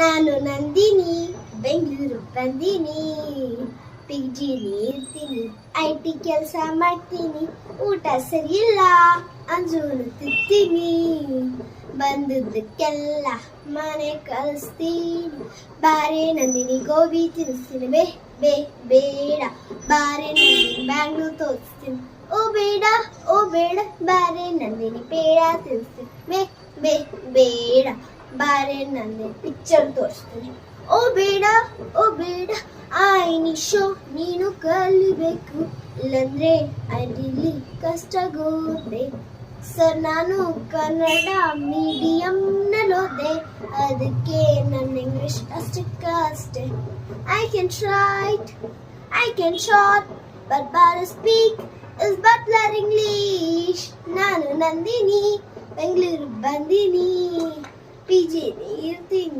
ನಾನು ನಂದಿನಿ, ಬೆಂಗಳೂರು ಬಂದೀನಿ. PGಲಿ ಇರ್ತೀನಿ, IT ಕೆಲಸ ಮಾಡ್ತೀನಿ. ಊಟ ಸರಿಯಿಲ್ಲ ಅಂಜೂನು ತಿಂತೀನಿ. ಬಂದದ್ದಕ್ಕೆಲ್ಲ ಮನೆ ಕಳಿಸ್ತೀನಿ. ಬಾರೆ ನಂದಿನಿ ಗೋಬಿ ತಿನ್ನಿಸ್ತೀನಿ. ಬೇಡ ಬಾರೆ ನಂದಿನಿ ಬ್ಯಾಂಗ್ಳೂರ್ ತೋರಿಸ್ತೀನಿ. ಓ ಬೇಡ ಬಾರೆ ನಂದಿನಿ ಪೇಡ ತಿನ್ನಿಸ್ತೀನಿ. ಬೇಡ ಬಾರೆ ನಂದಿನಿ ಪಿಕ್ಚರ್ ತೋರಿಸ್ತೀನಿ. ಓ ಬೇಡ ಆಯ್ನಿ ಶೋ ನೀನು ಕಲಿಬೇಕು, ಇಲ್ಲಂದ್ರೆ ಐಡಿಲಿ ಕಷ್ಟ ಗೋದೆ. ಸರ್ ನಾನು ಕನ್ನಡ ಮೀಡಿಯಂನಲ್ಲೋದೆ, ಅದಕ್ಕೆ ನನ್ನ ಇಂಗ್ಲಿಷ್ ಅಷ್ಟೇ. I can write, I can short, but speak is butler English. ನಾನು ನಂದಿನಿ, ಬೆಂಗಳೂರು ಬಂದೀನಿ. PGಲಿ ಇರ್ತೀನಿ.